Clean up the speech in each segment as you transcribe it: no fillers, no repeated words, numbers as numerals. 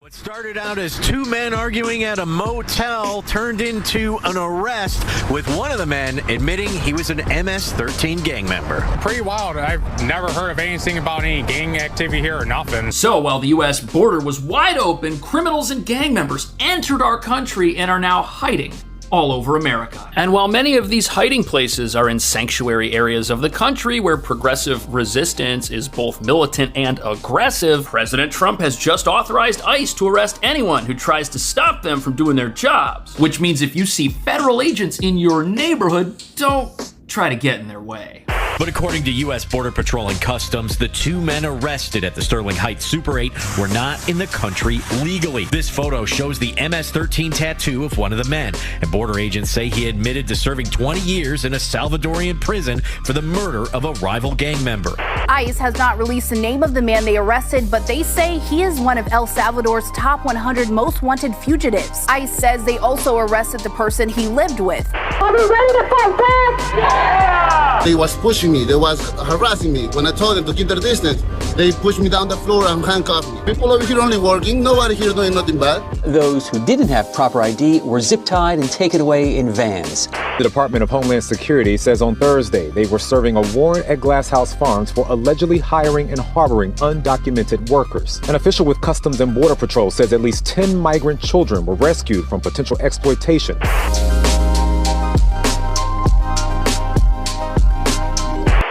What started out as two men arguing at a motel turned into an arrest, with one of the men admitting he was an MS-13 gang member. Pretty wild. I've never heard of anything about any gang activity here or nothing. So while the U.S. border was wide open, criminals and gang members entered our country and are now hiding all over America. And while many of these hiding places are in sanctuary areas of the country where progressive resistance is both militant and aggressive, President Trump has just authorized ICE to arrest anyone who tries to stop them from doing their jobs. Which means if you see federal agents in your neighborhood, don't try to get in their way. But according to U.S. Border Patrol and Customs, the two men arrested at the Sterling Heights Super 8 were not in the country legally. This photo shows the MS-13 tattoo of one of the men, and border agents say he admitted to serving 20 years in a Salvadorian prison for the murder of a rival gang member. ICE has not released the name of the man they arrested, but they say he is one of El Salvador's top 100 most wanted fugitives. ICE says they also arrested the person he lived with. Are we ready to fight back? Yeah! They was pushing me, they was harassing me. When I told them to keep their distance, they pushed me down the floor and handcuffed me. People over here only working, nobody here doing nothing bad. Those who didn't have proper ID were zip-tied and taken away in vans. The Department of Homeland Security says on Thursday they were serving a warrant at Glass House Farms for allegedly hiring and harboring undocumented workers. An official with Customs and Border Patrol says at least 10 migrant children were rescued from potential exploitation.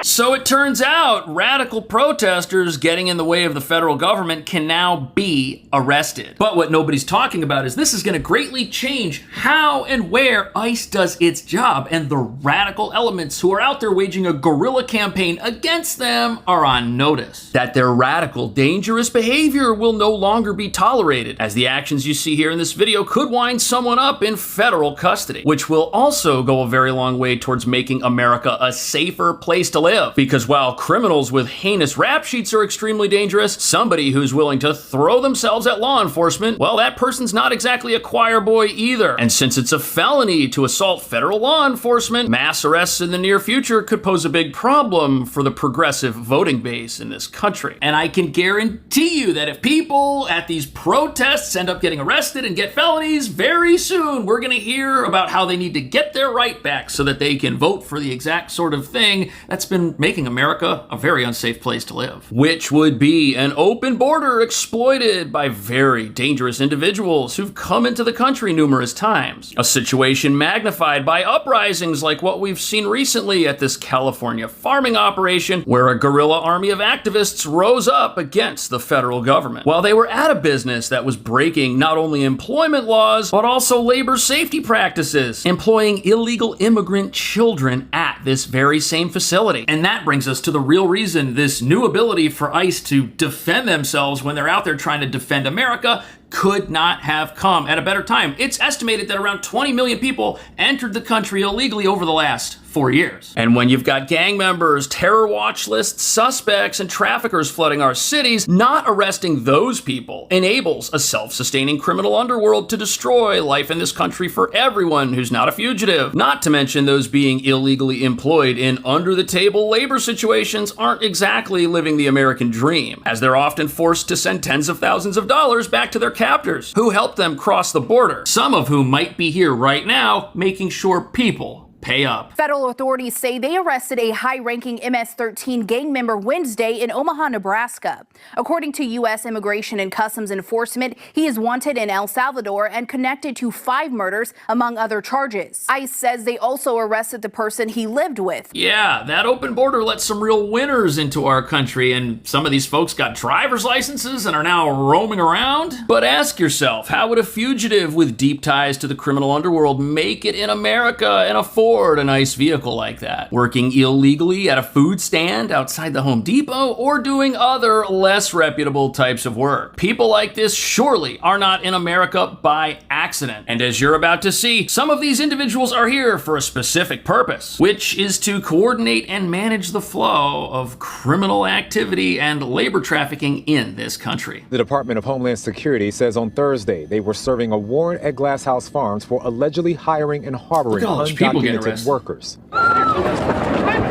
So it turns out radical protesters getting in the way of the federal government can now be arrested. But what nobody's talking about is this is going to greatly change how and where ICE does its job, and the radical elements who are out there waging a guerrilla campaign against them are on notice. That their radical, dangerous behavior will no longer be tolerated, as the actions you see here in this video could wind someone up in federal custody, which will also go a very long way towards making America a safer place to live. Because while criminals with heinous rap sheets are extremely dangerous, somebody who's willing to throw themselves at law enforcement, well, that person's not exactly a choir boy either. And since it's a felony to assault federal law enforcement, mass arrests in the near future could pose a big problem for the progressive voting base in this country. And I can guarantee you that if people at these protests end up getting arrested and get felonies, very soon we're gonna hear about how they need to get their right back so that they can vote for the exact sort of thing that's been making America a very unsafe place to live. Which would be an open border exploited by very dangerous individuals who've come into the country numerous times. A situation magnified by uprisings like what we've seen recently at this California farming operation, where a guerrilla army of activists rose up against the federal government. While they were at a business that was breaking not only employment laws, but also labor safety practices, employing illegal immigrant children at this very same facility. And that brings us to the real reason this new ability for ICE to defend themselves when they're out there trying to defend America could not have come at a better time. It's estimated that around 20 million people entered the country illegally over the last 4 years. And when you've got gang members, terror watch lists, suspects, and traffickers flooding our cities, not arresting those people enables a self-sustaining criminal underworld to destroy life in this country for everyone who's not a fugitive. Not to mention those being illegally employed in under-the-table labor situations aren't exactly living the American dream, as they're often forced to send tens of thousands of dollars back to their captors who helped them cross the border, some of whom might be here right now making sure people pay up. Federal authorities say they arrested a high-ranking MS-13 gang member Wednesday in Omaha, Nebraska. According to U.S. Immigration and Customs Enforcement, he is wanted in El Salvador and connected to 5 murders, among other charges. ICE says they also arrested the person he lived with. Yeah, that open border let some real winners into our country, and some of these folks got driver's licenses and are now roaming around. But ask yourself, how would a fugitive with deep ties to the criminal underworld make it in America and afford a nice vehicle like that? Working illegally at a food stand outside the Home Depot, or doing other less reputable types of work? People like this surely are not in America by accident. And as you're about to see, some of these individuals are here for a specific purpose, which is to coordinate and manage the flow of criminal activity and labor trafficking in this country. The Department of Homeland Security says on Thursday they were serving a warrant at Glass House Farms for allegedly hiring and harboring undocumented workers.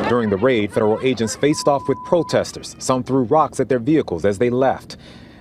During the raid, federal agents faced off with protesters. Some threw rocks at their vehicles as they left.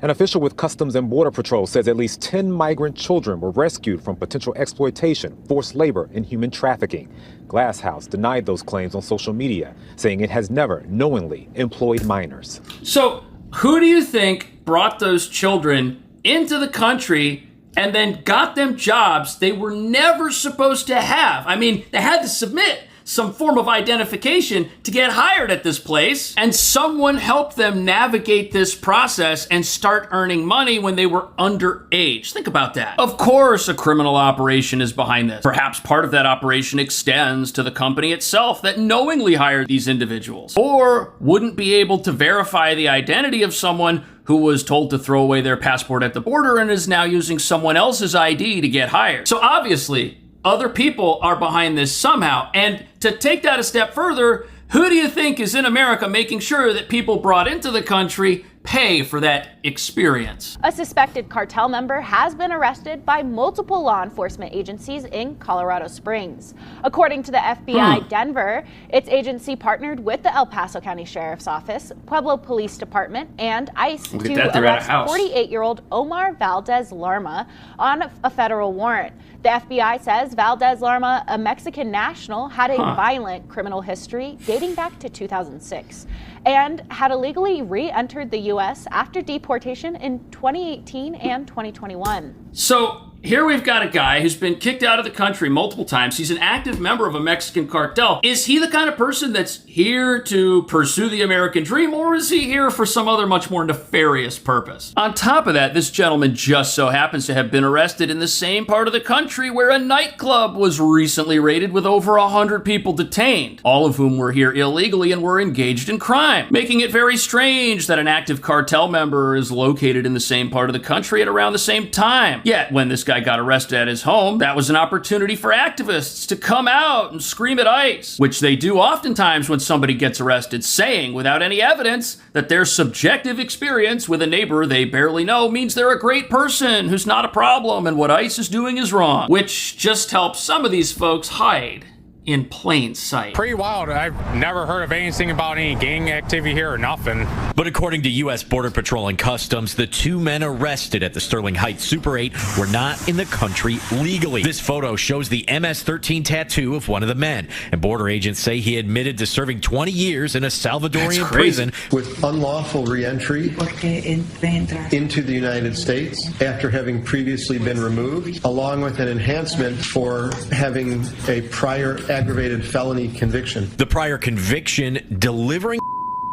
An official with Customs and Border Patrol says at least 10 migrant children were rescued from potential exploitation, forced labor, and human trafficking. Glass House denied those claims on social media, saying it has never knowingly employed minors. So, who do you think brought those children into the country and then got them jobs they were never supposed to have? I mean, they had to submit some form of identification to get hired at this place, and someone helped them navigate this process and start earning money when they were underage. Think about that. Of course, a criminal operation is behind this. Perhaps part of that operation extends to the company itself that knowingly hired these individuals, or wouldn't be able to verify the identity of someone who was told to throw away their passport at the border and is now using someone else's ID to get hired. So obviously, other people are behind this somehow. And to take that a step further, who do you think is in America making sure that people brought into the country pay for that experience? A suspected cartel member has been arrested by multiple law enforcement agencies in Colorado Springs. According to the FBI Denver, its agency partnered with the El Paso County Sheriff's Office, Pueblo Police Department, and ICE to arrest 48-year-old Omar Valdez Lerma on a federal warrant. The FBI says Valdez Lerma, a Mexican national, had a violent criminal history dating back to 2006 and had illegally re-entered the U.S. after deportation in 2018 and 2021. So here we've got a guy who's been kicked out of the country multiple times. He's an active member of a Mexican cartel. Is he the kind of person that's here to pursue the American dream, or is he here for some other much more nefarious purpose? On top of that, this gentleman just so happens to have been arrested in the same part of the country where a nightclub was recently raided with over 100 people detained, all of whom were here illegally and were engaged in crime, making it very strange that an active cartel member is located in the same part of the country at around the same time. Yet, when this guy got arrested at his home, that was an opportunity for activists to come out and scream at ICE, which they do oftentimes when somebody gets arrested, saying without any evidence that their subjective experience with a neighbor they barely know means they're a great person who's not a problem and what ICE is doing is wrong, which just helps some of these folks hide in plain sight. Pretty wild. I've never heard of anything about any gang activity here or nothing. But according to U.S. Border Patrol and Customs, the two men arrested at the Sterling Heights Super 8 were not in the country legally. This photo shows the MS-13 tattoo of one of the men, and border agents say he admitted to serving 20 years in a Salvadorian prison with unlawful re-entry into the United States after having previously been removed, along with an enhancement for having a prior aggravated felony conviction. The prior conviction delivering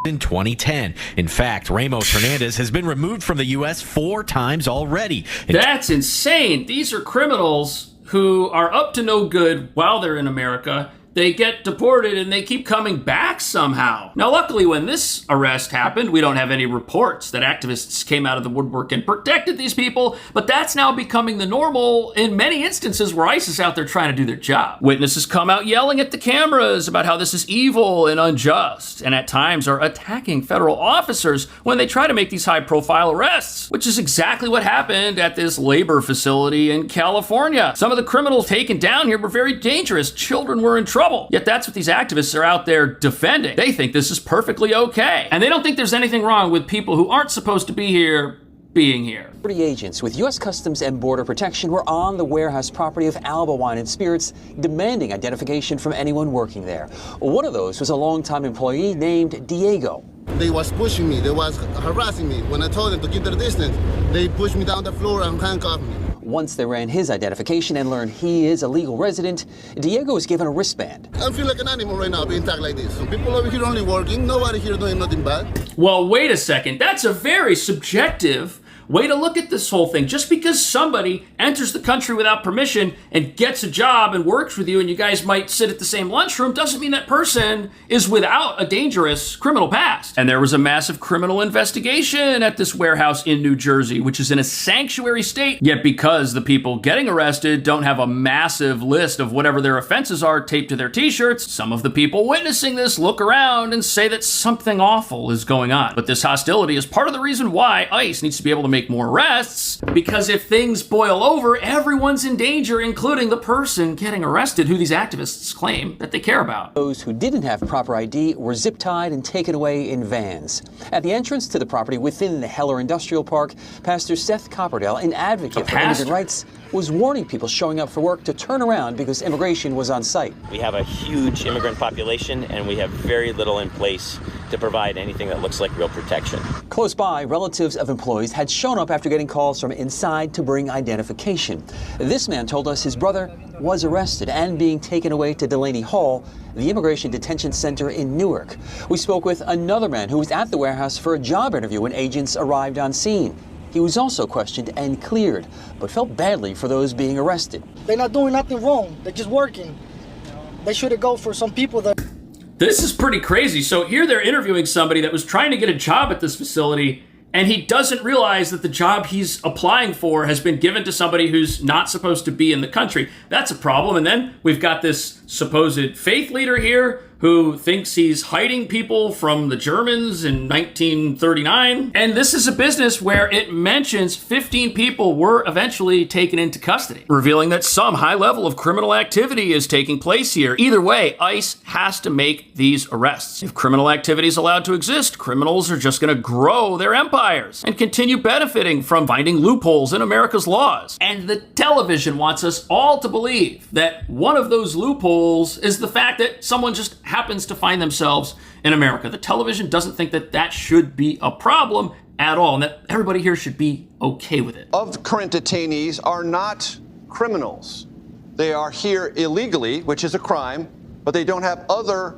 in 2010. In fact, Ramos Hernandez has been removed from the U.S. 4 times already. That's insane. These are criminals who are up to no good while they're in America. They get deported and they keep coming back somehow. Now, luckily, when this arrest happened, we don't have any reports that activists came out of the woodwork and protected these people, but that's now becoming the normal in many instances where ICE is out there trying to do their job. Witnesses come out yelling at the cameras about how this is evil and unjust, and at times are attacking federal officers when they try to make these high-profile arrests, which is exactly what happened at this labor facility in California. Some of the criminals taken down here were very dangerous. Children were in trouble. Yet that's what these activists are out there defending. They think this is perfectly okay. And they don't think there's anything wrong with people who aren't supposed to be here being here. 40 agents with U.S. Customs and Border Protection were on the warehouse property of Alba Wine and Spirits, demanding identification from anyone working there. One of those was a longtime employee named Diego. They was pushing me. They was harassing me. When I told them to keep their distance, they pushed me down the floor and handcuffed me. Once they ran his identification and learned he is a legal resident, Diego was given a wristband. I feel like an animal right now being tagged like this. People over here only working, nobody here doing nothing bad. Well, wait a second. That's a very subjective way to look at this whole thing. Just because somebody enters the country without permission and gets a job and works with you and you guys might sit at the same lunchroom doesn't mean that person is without a dangerous criminal past. And there was a massive criminal investigation at this warehouse in New Jersey, which is in a sanctuary state. Yet because the people getting arrested don't have a massive list of whatever their offenses are taped to their t-shirts, some of the people witnessing this look around and say that something awful is going on. But this hostility is part of the reason why ICE needs to be able to make make more arrests, because if things boil over, everyone's in danger, including the person getting arrested who these activists claim that they care about. Those who didn't have proper ID were zip-tied and taken away in vans. At the entrance to the property within the Heller Industrial Park, Pastor Seth Copperdale, an advocate for immigrant rights, was warning people showing up for work to turn around because immigration was on site. We have a huge immigrant population, and we have very little in place to provide anything that looks like real protection. Close by, relatives of employees had shown up after getting calls from inside to bring identification. This man told us his brother was arrested and being taken away to Delaney Hall, the immigration detention center in Newark. We spoke with another man who was at the warehouse for a job interview when agents arrived on scene. He was also questioned and cleared, but felt badly for those being arrested. They're not doing nothing wrong. They're just working. They should have go for some people that... This is pretty crazy. So here they're interviewing somebody that was trying to get a job at this facility, and he doesn't realize that the job he's applying for has been given to somebody who's not supposed to be in the country. That's a problem. And then we've got this supposed faith leader here who thinks he's hiding people from the Germans in 1939. And this is a business where it mentions 15 people were eventually taken into custody, revealing that some high level of criminal activity is taking place here. Either way, ICE has to make these arrests. If criminal activity is allowed to exist, criminals are just going to grow their empires and continue benefiting from finding loopholes in America's laws. And the television wants us all to believe that one of those loopholes is the fact that someone just happens to find themselves in America. The television doesn't think that that should be a problem at all, and that everybody here should be okay with it. Of current detainees are not criminals. They are here illegally, which is a crime, but they don't have other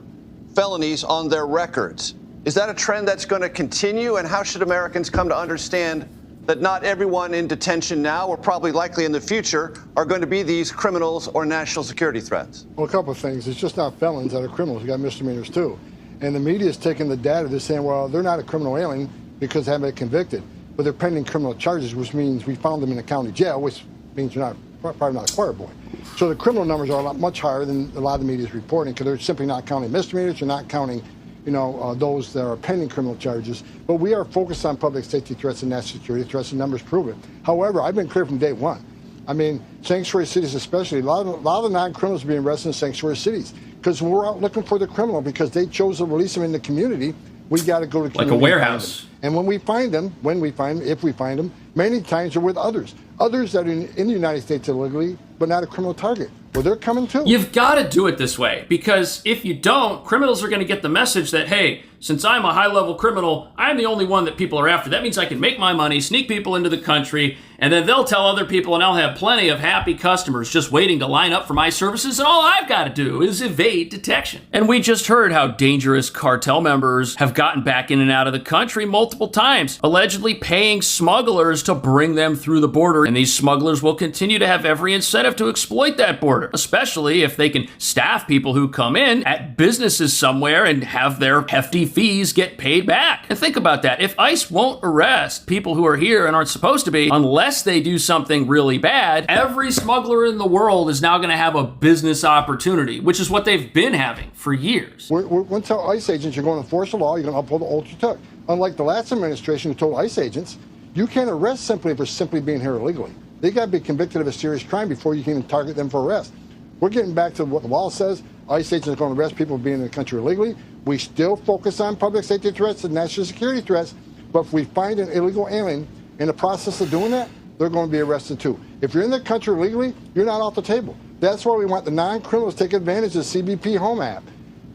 felonies on their records. Is that a trend that's going to continue, and how should Americans come to understand that not everyone in detention now, or probably likely in the future, are going to be these criminals or national security threats? Well, a couple of things. It's just not felons that are criminals. You got misdemeanors too. And the media is taking the data. They're saying, well, they're not a criminal alien because they haven't been convicted. But they're pending criminal charges, which means we found them in a county jail, which means you're probably not a choir boy. So the criminal numbers are a lot much higher than a lot of the media is reporting, because they're simply not counting misdemeanors. They're not counting those that are pending criminal charges. But we are focused on public safety threats and national security threats, and numbers prove it. However, I've been clear from day one. I mean, sanctuary cities especially, a lot of the non-criminals are being arrested in sanctuary cities, because we're out looking for the criminal because they chose to release them in the community. We got to go to like a warehouse. And when we find them, if we find them, many times they're with others that are in the United States illegally, but not a criminal target. Well, they're coming too. You've got to do it this way, because if you don't, criminals are going to get the message that, hey, since I'm a high-level criminal, I'm the only one that people are after. That means I can make my money, sneak people into the country, and then they'll tell other people, and I'll have plenty of happy customers just waiting to line up for my services, and all I've got to do is evade detection. And we just heard how dangerous cartel members have gotten back in and out of the country multiple times, allegedly paying smugglers to bring them through the border, and these smugglers will continue to have every incentive to exploit that border, especially if they can staff people who come in at businesses somewhere and have their hefty fees get paid back. And think about that. If ICE won't arrest people who are here and aren't supposed to be, unless they do something really bad, every smuggler in the world is now going to have a business opportunity, which is what they've been having for years. Once tell ICE agents you're going to enforce the law, you're going to uphold the oath you took. Unlike the last administration who told ICE agents, you can't arrest simply for simply being here illegally. They got to be convicted of a serious crime before you can even target them for arrest. We're getting back to what the law says. ICE agents are going to arrest people being in the country illegally. We still focus on public safety threats and national security threats, but if we find an illegal alien in the process of doing that, they're going to be arrested too. If you're in the country illegally, you're not off the table. That's why we want the non-criminals to take advantage of the CBP Home app.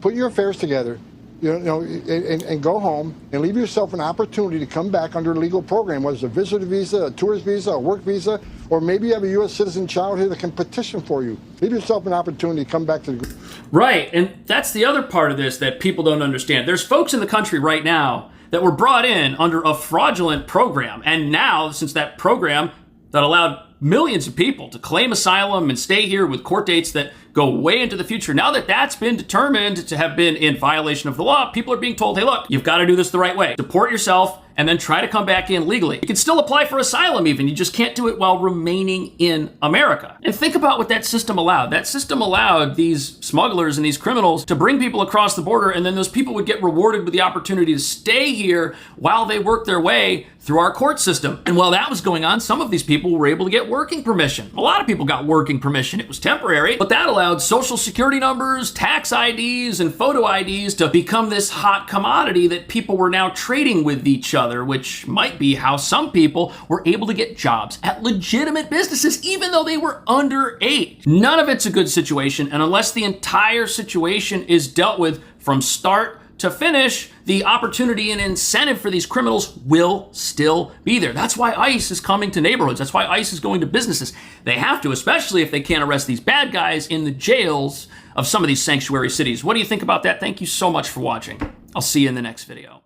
Put your affairs together, and go home and leave yourself an opportunity to come back under a legal program, whether it's a visitor visa, a tourist visa, a work visa, or maybe you have a U.S. citizen child here that can petition for you. Leave yourself an opportunity to come back to the... Right, and that's the other part of this that people don't understand. There's folks in the country right now that were brought in under a fraudulent program, and now, since that program that allowed millions of people to claim asylum and stay here with court dates that go way into the future, now that that's been determined to have been in violation of the law, people are being told, hey, look, you've got to do this the right way. Deport yourself and then try to come back in legally. You can still apply for asylum even, you just can't do it while remaining in America. And think about what that system allowed. That system allowed these smugglers and these criminals to bring people across the border, and then those people would get rewarded with the opportunity to stay here while they work their way through our court system. And while that was going on, some of these people were able to get working permission. A lot of people got working permission. It was temporary, but that allowed social security numbers, tax IDs, and photo IDs to become this hot commodity that people were now trading with each other, which might be how some people were able to get jobs at legitimate businesses, even though they were underage. None of it's a good situation, and unless the entire situation is dealt with from start to finish, the opportunity and incentive for these criminals will still be there. That's why ICE is coming to neighborhoods. That's why ICE is going to businesses. They have to, especially if they can't arrest these bad guys in the jails of some of these sanctuary cities. What do you think about that? Thank you so much for watching. I'll see you in the next video.